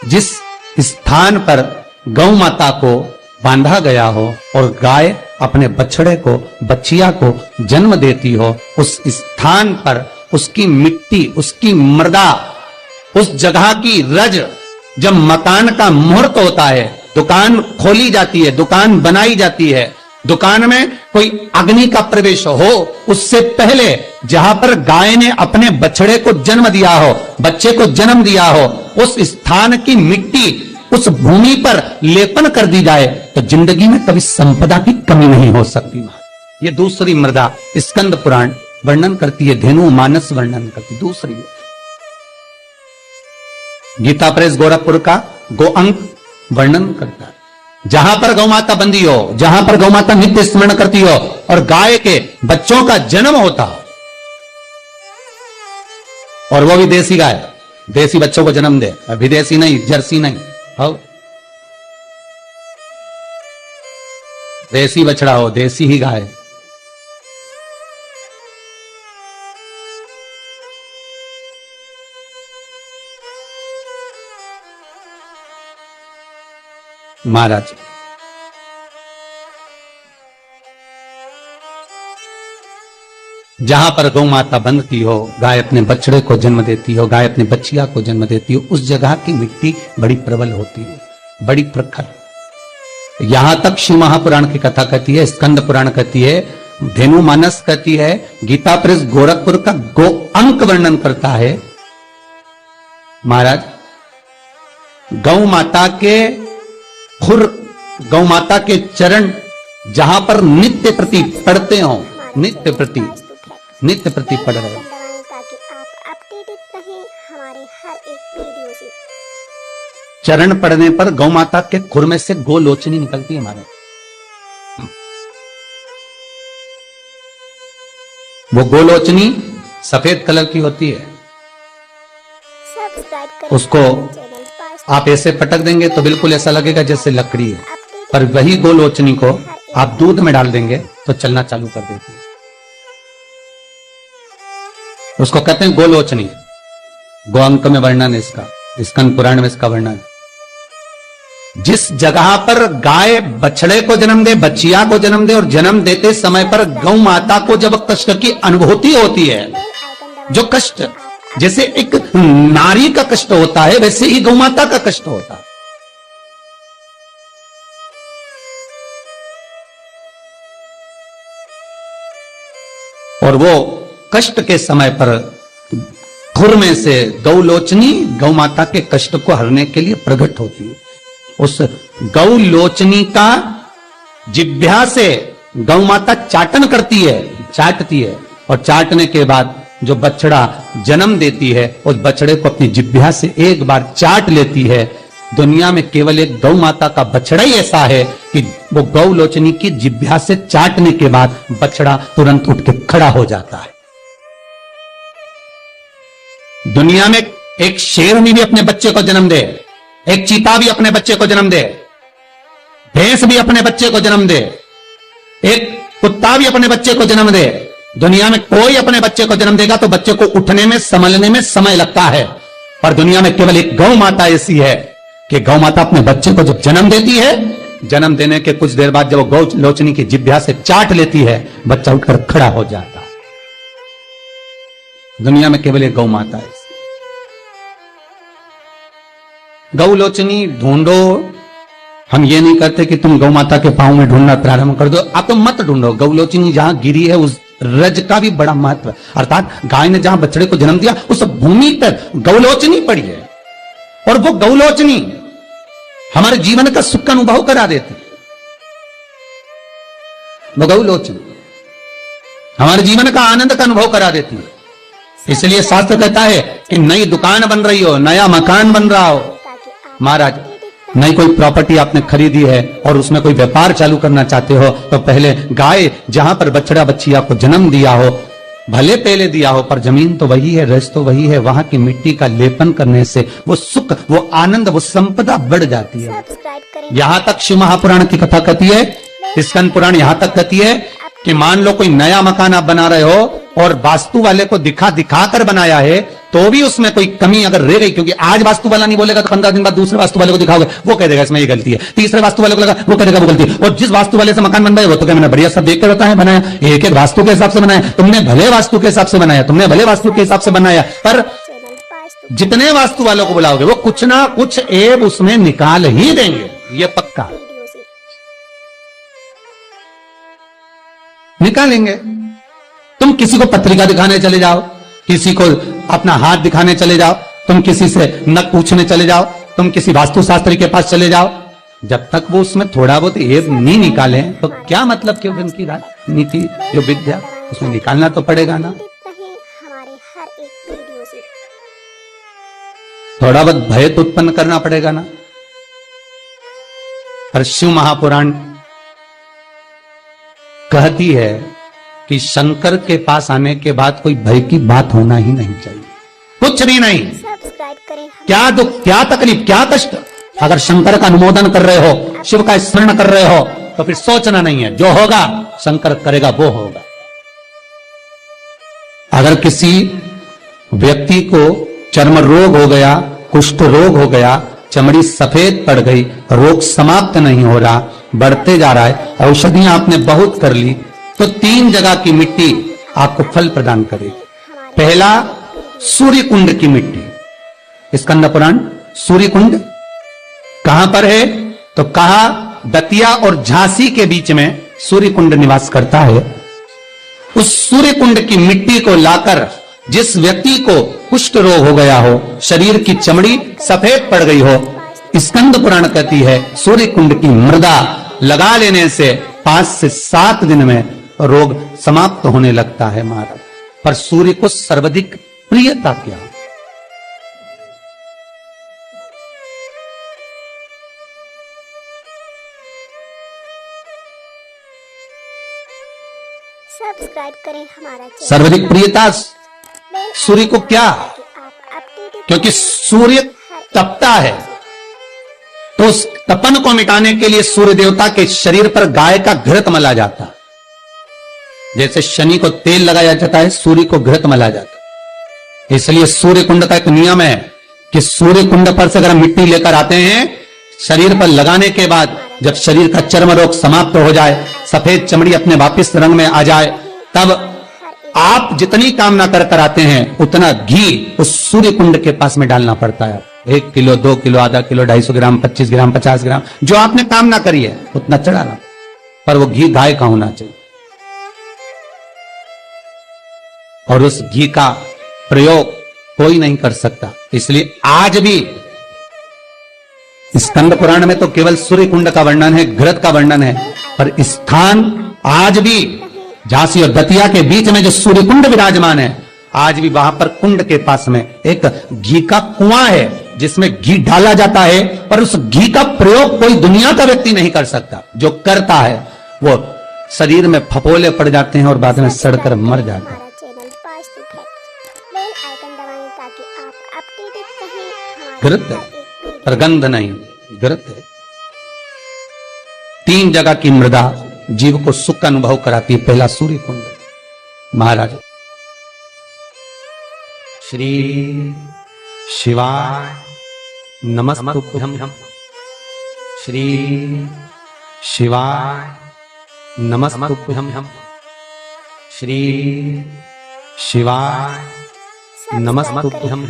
जिस स्थान पर गौ माता को बांधा गया हो और गाय अपने बछड़े को, बच्चिया को जन्म देती हो, उस स्थान पर उसकी मिट्टी, उसकी मृदा, उस जगह की रज, जब मकान का मुहूर्त होता है, दुकान खोली जाती है, दुकान बनाई जाती है, दुकान में कोई अग्नि का प्रवेश हो, उससे पहले जहां पर गाय ने अपने बछड़े को जन्म दिया हो, बच्चे को जन्म दिया हो, उस स्थान की मिट्टी उस भूमि पर लेपन कर दी जाए तो जिंदगी में कभी संपदा की कमी नहीं हो सकती। ये दूसरी मृदा स्कंद पुराण वर्णन करती है, धेनु मानस वर्णन करती। दूसरी गीता प्रेस गोरखपुर का गो अंक वर्णन करता है, जहां पर गौ माता बंदी हो, जहां पर गौ माता नित्य स्मरण करती हो और गाय के बच्चों का जन्म होता हो, और वो भी देसी गाय, देसी बच्चों को जन्म दे, विदेशी नहीं, जर्सी नहीं, हो देसी बछड़ा हो, देसी ही गाय। महाराज जहां पर गौ माता बंधती हो, गाय अपने बछड़े को जन्म देती हो, गाय अपने बच्चिया को जन्म देती हो, उस जगह की मिट्टी बड़ी प्रबल होती है, बड़ी प्रखर। यहां तक शिव महापुराण की कथा कहती है, स्कंद पुराण कहती है, धेनु मानस कहती है, गीता प्रेस गोरखपुर का गो अंक वर्णन करता है। महाराज गौ माता के खुर, गौ माता के चरण जहां पर नित्य प्रति पढ़ते हो, नित्य प्रति पढ़ रहे हो, ताकि आप अपडेटेड रहें हमारे हर एक वीडियो से। चरण पड़ने पर गौ माता के खुर में से गोलोचनी निकलती है हमारे। वो गोलोचनी सफेद कलर की होती है, उसको आप ऐसे पटक देंगे तो बिल्कुल ऐसा लगेगा जैसे लकड़ी है, पर वही गोलोचनी को आप दूध में डाल देंगे तो चलना चालू कर देती है। उसको कहते हैं गोलोचनी। गो अंक में वर्णन है इसका, स्कंद पुराण में इसका वर्णन। जिस जगह पर गाय बछड़े को जन्म दे, बच्चिया को जन्म दे, और जन्म देते समय पर गौ माता को जब कष्ट की अनुभूति होती है, जो कष्ट जैसे एक नारी का कष्ट होता है, वैसे ही गौ माता का कष्ट होता है। और वो कष्ट के समय पर खुर में से गौलोचनी गौ माता के कष्ट को हरने के लिए प्रकट होती है। उस गौलोचनी का जिह्वा से गौ माता चाटन करती है, चाटती है, और चाटने के बाद जो बछड़ा जन्म देती है, उस बछड़े को अपनी जिह्वा से एक बार चाट लेती है। दुनिया में केवल एक गौ माता का बछड़ा ही ऐसा है कि वो गौलोचनी की जिह्वा से चाटने के बाद बछड़ा तुरंत उठ के खड़ा हो जाता है। दुनिया में एक शेर भी अपने बच्चे को जन्म दे, एक चीता भी अपने बच्चे को जन्म दे, भैंस भी अपने बच्चे को जन्म दे, एक कुत्ता भी अपने बच्चे को जन्म दे, दुनिया में कोई अपने बच्चे को जन्म देगा तो बच्चे को उठने में, संभलने में समय लगता है। पर दुनिया में केवल एक गौ माता ऐसी है कि गौ माता अपने बच्चे को जब जन्म देती है, जन्म देने के कुछ देर बाद जब वो गौ लोचनी की जिह्वा से चाट लेती है, बच्चा उठकर खड़ा हो जाता है। दुनिया में केवल एक गौ माता है। गौ लोचनी ढूंढो, हम ये नहीं कहते कि तुम गौ माता के पांव में ढूंढना प्रारंभ कर दो, आप तो मत ढूंढो। गौ लोचनी जहां गिरी है उस रज का भी बड़ा महत्व है, अर्थात गाय ने जहां बछड़े को जन्म दिया उस भूमि पर गौलोचनी पड़ी है, और वो गौलोचनी हमारे जीवन का सुख का अनुभव करा देती है। वो गौलोचनी हमारे जीवन का आनंद का अनुभव करा देती है। इसलिए शास्त्र कहता है कि नई दुकान बन रही हो, नया मकान बन रहा हो, महाराज नई कोई प्रॉपर्टी आपने खरीदी है और उसमें कोई व्यापार चालू करना चाहते हो, तो पहले गाय जहां पर बछड़ा बच्चिया को जन्म दिया हो, भले पहले दिया हो, पर जमीन तो वही है, रस तो वही है, वहां की मिट्टी का लेपन करने से वो सुख, वो आनंद, वो संपदा बढ़ जाती है। यहां तक शिव महापुराण की कथा कहती है, स्कंद पुराण यहां तक कहती है कि मान लो कोई नया मकान आप बना रहे हो और वास्तु वाले को दिखा कर बनाया है, तो भी उसमें कोई कमी अगर रह गई, क्योंकि आज वास्तु वाला नहीं बोलेगा तो 15 दिन बाद दूसरे वास्तु वाले को दिखाओगे, वो कह देगा इसमें ये गलती है, तीसरे वास्तु वाले को लगा वो कह देगा वो गलती है, और जिस वास्तु वाले से मकान बन रहा है वो तो क्या मैंने बढ़िया सब देख के बताया बनाया, एक एक वास्तु के हिसाब से बनाया, तुमने भले वास्तु के हिसाब से बनाया, तुमने भले वास्तु के हिसाब से बनाया, पर चैनल वास्तु जितने वास्तु वालों को बुलाओगे वो कुछ ना कुछ ऐब उसमें निकाल ही देंगे, ये पक्का वीडियो से निकालेंगे। तुम किसी को पत्रिका दिखाने चले जाओ, किसी को अपना हाथ दिखाने चले जाओ, तुम किसी से नक पूछने चले जाओ, तुम किसी वास्तुशास्त्री के पास चले जाओ, जब तक वो उसमें थोड़ा बहुत ऐब नहीं निकाले तो क्या मतलब कि उनकी राजनीति जो विद्या उसमें निकालना तो पड़ेगा ना। रहे हमारे हर एक वीडियो से। थोड़ा बहुत भय तो उत्पन्न करना पड़ेगा ना। पर शिव महापुराण कहती है कि शंकर के पास आने के बाद कोई भय की बात होना ही नहीं चाहिए, कुछ भी नहीं। सब्सक्राइब करें क्या दुख, क्या तकलीफ, क्या कष्ट, अगर शंकर का अनुमोदन कर रहे हो, शिव का स्मरण कर रहे हो, तो फिर सोचना नहीं है, जो होगा शंकर करेगा वो होगा। अगर किसी व्यक्ति को चर्म रोग हो गया, कुष्ठ रोग हो गया, चमड़ी सफेद पड़ गई, रोग समाप्त नहीं हो रहा, बढ़ते जा रहा है, औषधियां आपने बहुत कर ली, तो 3 जगह की मिट्टी आपको फल प्रदान करेगी। पहला सूर्य कुंड की मिट्टी, स्कंद पुराण सूर्य कुंड कहां पर है, तो कहा दतिया और झांसी के बीच में सूर्य कुंड निवास करता है। उस सूर्य कुंड की मिट्टी को लाकर जिस व्यक्ति को कुष्ठ रोग हो गया हो, शरीर की चमड़ी सफेद पड़ गई हो, स्कंद पुराण कहती है सूर्य कुंड की मृदा लगा लेने से 5 से 7 दिन में रोग समाप्त होने लगता है महाराज। पर सूर्य को सर्वाधिक प्रियता क्या, सब्सक्राइब करें हमारा चैनल। सर्वाधिक प्रियता सूर्य को क्या, आप अपडेटेड क्योंकि सूर्य तपता है, तो उस तपन को मिटाने के लिए सूर्य देवता के शरीर पर गाय का घृत मला जाता, जैसे शनि को तेल लगाया जाता है, सूर्य को घृत मला जाता। इसलिए सूर्य कुंड का एक नियम है कि सूर्य कुंड पर से अगर हम मिट्टी लेकर आते हैं, शरीर पर लगाने के बाद जब शरीर का चर्म रोग समाप्त हो जाए, सफेद चमड़ी अपने वापिस रंग में आ जाए, तब आप जितनी कामना कर कर आते हैं उतना घी उस सूर्य कुंड के पास में डालना पड़ता है। 1 किलो, 2 किलो, आधा किलो, 250 ग्राम, 25 ग्राम, 50 ग्राम, जो आपने कामना करी है उतना चढ़ाना, पर वो घी गाय का होना चाहिए। और उस घी का प्रयोग कोई नहीं कर सकता। इसलिए आज भी स्कंद पुराण में तो केवल सूर्य कुंड का वर्णन है, घृत का वर्णन है, पर स्थान आज भी झांसी और दतिया के बीच में जो सूर्य कुंड विराजमान है, आज भी वहां पर कुंड के पास में एक घी का कुआं है जिसमें घी डाला जाता है, पर उस घी का प्रयोग कोई दुनिया का व्यक्ति नहीं कर सकता। जो करता है वो शरीर में फफोले पड़ जाते हैं और बाद में सड़कर मर जाते हैं। हमारा channel Vastu fact, bell icon दबाएं ताकि आप अपडेटेड रहें। घृत है, पर गंध नहीं, घृत है। 3 जगह की मृदा जीव को सुख का अनुभव कराती है। पहला सूर्य कुंड। महाराज श्री शिवाय नमस्तुभ्यं, श्री शिवाय नमस्तुभ्यं, श्री शिवाय नमस्तुभ्यं।